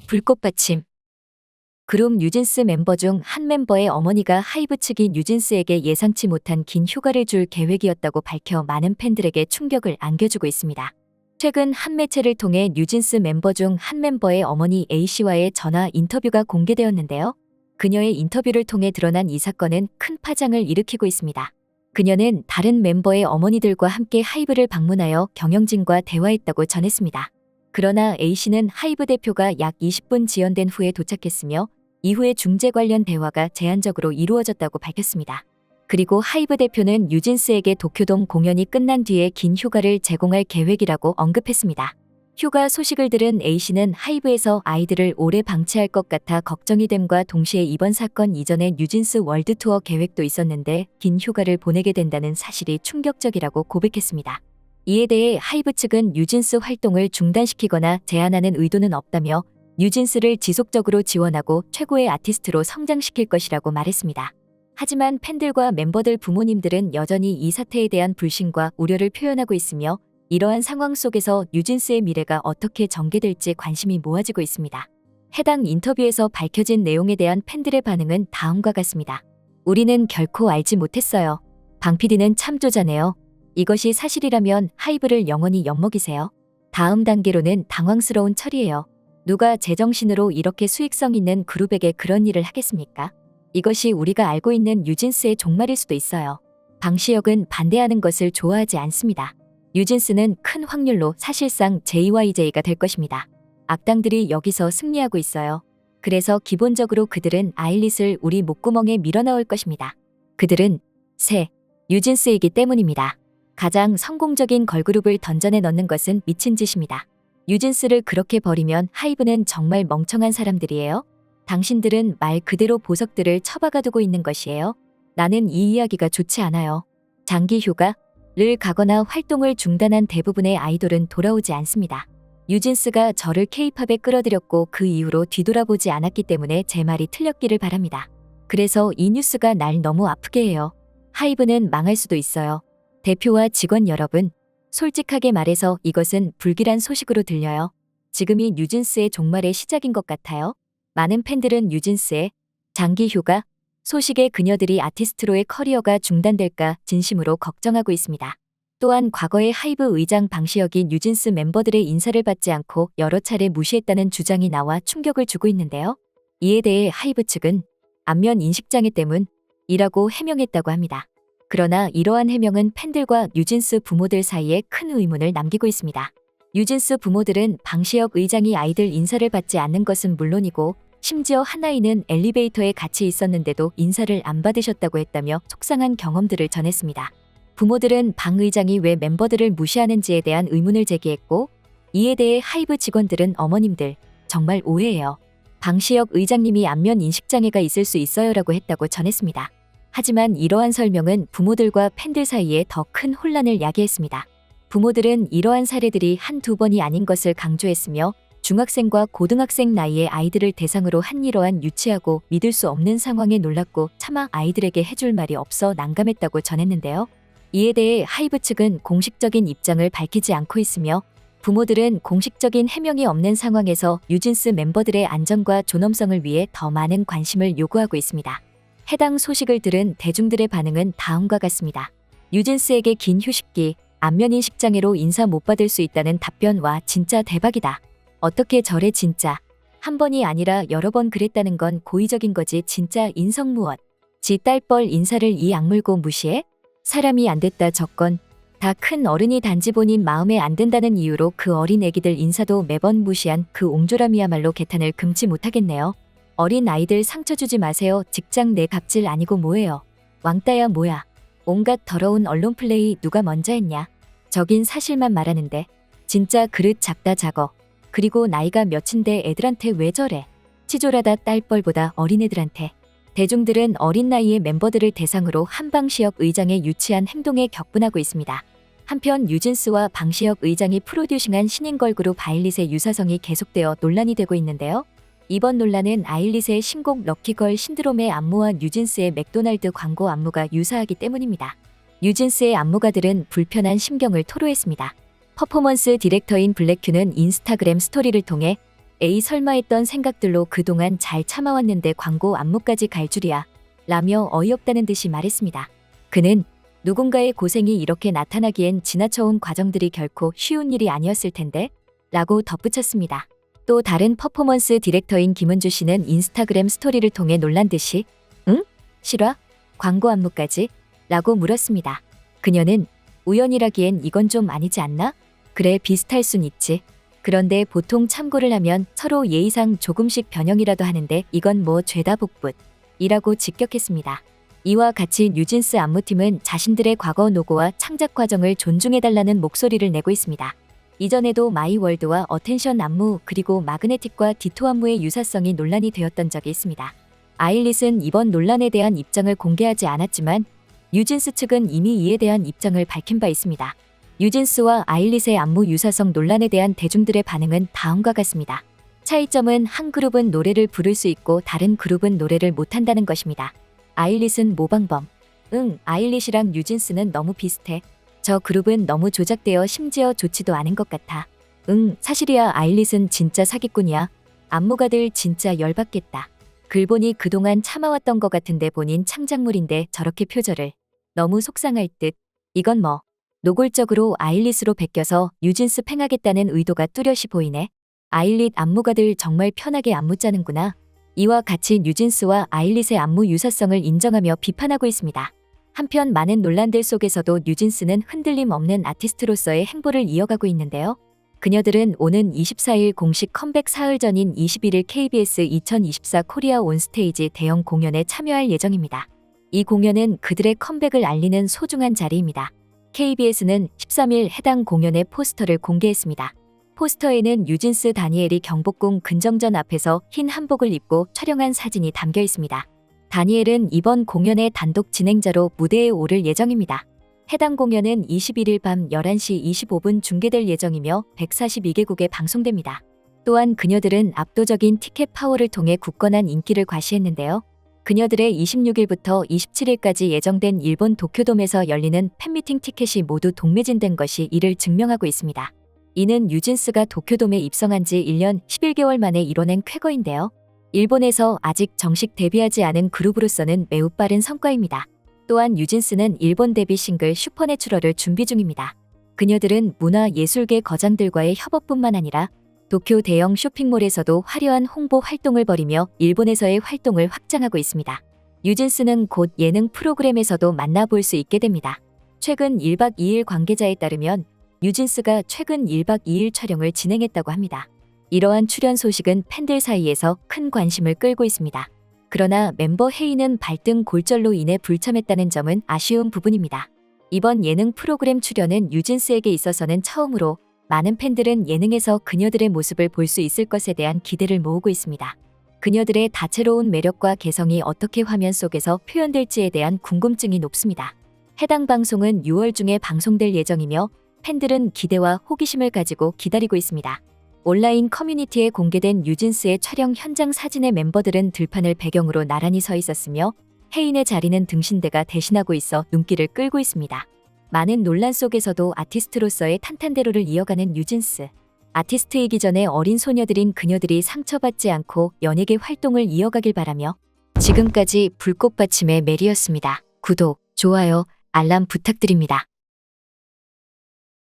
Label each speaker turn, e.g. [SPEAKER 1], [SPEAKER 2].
[SPEAKER 1] 불꽃 받침. 그룹 뉴진스 멤버 중 한 멤버의 어머니가 하이브 측이 뉴진스에게 예상치 못한 긴 휴가를 줄 계획이었다고 밝혀 많은 팬들에게 충격을 안겨주고 있습니다. 최근 한 매체를 통해 뉴진스 멤버 중 한 멤버의 어머니 A씨와의 전화 인터뷰가 공개되었는데요. 그녀의 인터뷰를 통해 드러난 이 사건은 큰 파장을 일으키고 있습니다. 그녀는 다른 멤버의 어머니들과 함께 하이브를 방문하여 경영진과 대화했다고 전했습니다. 그러나 A씨는 하이브 대표가 약 20분 지연된 후에 도착했으며 이후에 중재 관련 대화가 제한적으로 이루어졌다고 밝혔습니다. 그리고 하이브 대표는 뉴진스에게 도쿄돔 공연이 끝난 뒤에 긴 휴가를 제공할 계획이라고 언급했습니다. 휴가 소식을 들은 A씨는 하이브에서 아이들을 오래 방치할 것 같아 걱정이 됨과 동시에 이번 사건 이전에 뉴진스 월드 투어 계획도 있었는데 긴 휴가를 보내게 된다는 사실이 충격적이라고 고백했습니다. 이에 대해 하이브 측은 뉴진스 활동을 중단시키거나 제한하는 의도는 없다며 뉴진스를 지속적으로 지원하고 최고의 아티스트로 성장시킬 것이라고 말했습니다. 하지만 팬들과 멤버들 부모님들은 여전히 이 사태에 대한 불신과 우려를 표현하고 있으며 이러한 상황 속에서 뉴진스의 미래가 어떻게 전개될지 관심이 모아지고 있습니다. 해당 인터뷰에서 밝혀진 내용에 대한 팬들의 반응은 다음과 같습니다. 우리는 결코 알지 못했어요. 방 PD는 참 쪼잔해요. 이것이 사실이라면 하이브를 영원히 엿먹이세요. 다음 단계로는 당황스러운 처리예요. 누가 제정신으로 이렇게 수익성 있는 그룹에게 그런 일을 하겠습니까? 이것이 우리가 알고 있는 뉴진스의 종말일 수도 있어요. 방시혁은 반대하는 것을 좋아하지 않습니다. 뉴진스는 큰 확률로 사실상 JYJ가 될 것입니다. 악당들이 여기서 승리하고 있어요. 그래서 기본적으로 그들은 아일릿을 우리 목구멍에 밀어넣을 것입니다. 그들은 새 뉴진스이기 때문입니다. 가장 성공적인 걸그룹을 던전에 넣는 것은 미친 짓입니다. 뉴진스를 그렇게 버리면 하이브는 정말 멍청한 사람들이에요. 당신들은 말 그대로 보석들을 처박아두고 있는 것이에요. 나는 이 이야기가 좋지 않아요. 장기 휴가를 가거나 활동을 중단한 대부분의 아이돌은 돌아오지 않습니다. 뉴진스가 저를 K-팝에 끌어들였고 그 이후로 뒤돌아보지 않았기 때문에 제 말이 틀렸기를 바랍니다. 그래서 이 뉴스가 날 너무 아프게 해요. 하이브는 망할 수도 있어요. 대표와 직원 여러분, 솔직하게 말해서 이것은 불길한 소식으로 들려요. 지금이 뉴진스의 종말의 시작인 것 같아요. 많은 팬들은 뉴진스의 장기 휴가 소식에 그녀들이 아티스트로의 커리어가 중단될까 진심으로 걱정하고 있습니다. 또한 과거에 하이브 의장 방시혁이 뉴진스 멤버들의 인사를 받지 않고 여러 차례 무시했다는 주장이 나와 충격을 주고 있는데요. 이에 대해 하이브 측은 안면 인식장애 때문이라고 해명했다고 합니다. 그러나 이러한 해명은 팬들과 뉴진스 부모들 사이에 큰 의문을 남기고 있습니다. 뉴진스 부모들은 방시혁 의장이 아이들 인사를 받지 않는 것은 물론이고 심지어 한 아이는 엘리베이터에 같이 있었는데도 인사를 안 받으셨다고 했다며 속상한 경험들을 전했습니다. 부모들은 방 의장이 왜 멤버들을 무시하는지에 대한 의문을 제기했고 이에 대해 하이브 직원들은 어머님들 정말 오해해요. 방시혁 의장님이 안면 인식장애가 있을 수 있어요라고 했다고 전했습니다. 하지만 이러한 설명은 부모들과 팬들 사이에 더 큰 혼란을 야기했습니다. 부모들은 이러한 사례들이 한두 번이 아닌 것을 강조했으며 중학생과 고등학생 나이의 아이들을 대상으로 한 이러한 유치하고 믿을 수 없는 상황에 놀랐고 차마 아이들에게 해줄 말이 없어 난감했다고 전했는데요. 이에 대해 하이브 측은 공식적인 입장을 밝히지 않고 있으며 부모들은 공식적인 해명이 없는 상황에서 뉴진스 멤버들의 안전과 존엄성을 위해 더 많은 관심을 요구하고 있습니다. 해당 소식을 들은 대중들의 반응은 다음과 같습니다. 뉴진스에게 긴 휴식기, 안면인식장애로 인사 못 받을 수 있다는 답변 와 진짜 대박이다. 어떻게 저래 진짜. 한 번이 아니라 여러 번 그랬다는 건 고의적인 거지 진짜 인성무엇. 지 딸뻘 인사를 이 악물고 무시해? 사람이 안 됐다 저건. 다 큰 어른이 단지 본인 마음에 안 든다는 이유로 그 어린 애기들 인사도 매번 무시한 그 옹졸함이야말로 개탄을 금치 못하겠네요. 어린 아이들 상처 주지 마세요. 직장 내 갑질 아니고 뭐예요. 왕따야 뭐야. 온갖 더러운 언론 플레이 누가 먼저 했냐. 저긴 사실만 말하는데. 진짜 그릇 작다 작어. 그리고 나이가 몇인데 애들한테 왜 저래. 치졸하다 딸뻘보다 어린애들한테. 대중들은 어린 나이의 멤버들을 대상으로 한방시혁 의장의 유치한 행동에 격분하고 있습니다. 한편 뉴진스와 방시혁 의장이 프로듀싱한 신인 걸그룹 아일릿의 유사성이 계속되어 논란이 되고 있는데요. 이번 논란은 아일릿의 신곡 럭키걸 신드롬의 안무와 뉴진스의 맥도날드 광고 안무가 유사하기 때문입니다. 뉴진스의 안무가들은 불편한 심경을 토로했습니다. 퍼포먼스 디렉터인 블랙큐는 인스타그램 스토리를 통해 에이 설마 했던 생각들로 그동안 잘 참아왔는데 광고 안무까지 갈 줄이야 라며 어이없다는 듯이 말했습니다. 그는 누군가의 고생이 이렇게 나타나기엔 지나쳐온 과정들이 결코 쉬운 일이 아니었을 텐데 라고 덧붙였습니다. 또 다른 퍼포먼스 디렉터인 김은주 씨는 인스타그램 스토리를 통해 놀란 듯이 응? 실화? 광고 안무까지? 라고 물었습니다. 그녀는 우연이라기엔 이건 좀 아니지 않나? 그래 비슷할 순 있지. 그런데 보통 참고를 하면 서로 예의상 조금씩 변형이라도 하는데 이건 뭐 죄다 복붙 이라고 직격했습니다. 이와 같이 뉴진스 안무팀은 자신들의 과거 노고와 창작 과정을 존중해달라는 목소리를 내고 있습니다. 이전에도 마이월드와 어텐션 안무 그리고 마그네틱과 디토 안무의 유사성이 논란이 되었던 적이 있습니다. 아일릿은 이번 논란에 대한 입장을 공개하지 않았지만 뉴진스 측은 이미 이에 대한 입장을 밝힌 바 있습니다. 뉴진스와 아일릿의 안무 유사성 논란에 대한 대중들의 반응은 다음과 같습니다. 차이점은 한 그룹은 노래를 부를 수 있고 다른 그룹은 노래를 못한다는 것입니다. 아일릿은 모방범. 응, 아일릿이랑 뉴진스는 너무 비슷해. 저 그룹은 너무 조작되어 심지어 좋지도 않은 것 같아. 응, 사실이야. 아일릿은 진짜 사기꾼이야. 안무가들 진짜 열받겠다. 글 보니 그동안 참아왔던 것 같은데 본인 창작물인데 저렇게 표절을. 너무 속상할 듯. 이건 뭐 노골적으로 아일릿으로 베껴서 뉴진스 팽하겠다는 의도가 뚜렷이 보이네. 아일릿 안무가들 정말 편하게 안무 짜는구나. 이와 같이 뉴진스와 아일릿의 안무 유사성을 인정하며 비판하고 있습니다. 한편 많은 논란들 속에서도 뉴진스는 흔들림 없는 아티스트로서의 행보를 이어가고 있는데요. 그녀들은 오는 24일 공식 컴백 사흘 전인 21일 KBS 2024 코리아 온스테이지 대형 공연에 참여할 예정입니다. 이 공연은 그들의 컴백을 알리는 소중한 자리입니다. KBS는 13일 해당 공연의 포스터를 공개했습니다. 포스터에는 뉴진스 다니엘이 경복궁 근정전 앞에서 흰 한복을 입고 촬영한 사진이 담겨 있습니다. 다니엘은 이번 공연의 단독 진행자로 무대에 오를 예정입니다. 해당 공연은 21일 밤 11시 25분 중계될 예정이며 142개국에 방송됩니다. 또한 그녀들은 압도적인 티켓 파워를 통해 굳건한 인기를 과시했는데요. 그녀들의 26일부터 27일까지 예정된 일본 도쿄돔에서 열리는 팬미팅 티켓이 모두 동매진된 것이 이를 증명하고 있습니다. 이는 뉴진스가 도쿄돔에 입성한 지 1년 11개월 만에 이뤄낸 쾌거인데요. 일본에서 아직 정식 데뷔하지 않은 그룹으로서는 매우 빠른 성과입니다. 또한 뉴진스는 일본 데뷔 싱글 슈퍼내추럴을 준비 중입니다. 그녀들은 문화예술계 거장들과의 협업뿐만 아니라 도쿄 대형 쇼핑몰에서도 화려한 홍보 활동을 벌이며 일본에서의 활동을 확장하고 있습니다. 뉴진스는 곧 예능 프로그램에서도 만나볼 수 있게 됩니다. 최근 1박 2일 관계자에 따르면 뉴진스가 최근 1박 2일 촬영을 진행했다고 합니다. 이러한 출연 소식은 팬들 사이에서 큰 관심을 끌고 있습니다. 그러나 멤버 헤이는 발등 골절로 인해 불참했다는 점은 아쉬운 부분입니다. 이번 예능 프로그램 출연은 뉴진스에게 있어서는 처음으로 많은 팬들은 예능에서 그녀들의 모습을 볼 수 있을 것에 대한 기대를 모으고 있습니다. 그녀들의 다채로운 매력과 개성이 어떻게 화면 속에서 표현될지에 대한 궁금증이 높습니다. 해당 방송은 6월 중에 방송될 예정이며 팬들은 기대와 호기심을 가지고 기다리고 있습니다. 온라인 커뮤니티에 공개된 뉴진스의 촬영 현장 사진의 멤버들은 들판을 배경으로 나란히 서 있었으며 혜인의 자리는 등신대가 대신하고 있어 눈길을 끌고 있습니다. 많은 논란 속에서도 아티스트로서의 탄탄대로를 이어가는 뉴진스. 아티스트이기 전에 어린 소녀들인 그녀들이 상처받지 않고 연예계 활동을 이어가길 바라며 지금까지 불꽃받침의 메리였습니다. 구독, 좋아요, 알람 부탁드립니다.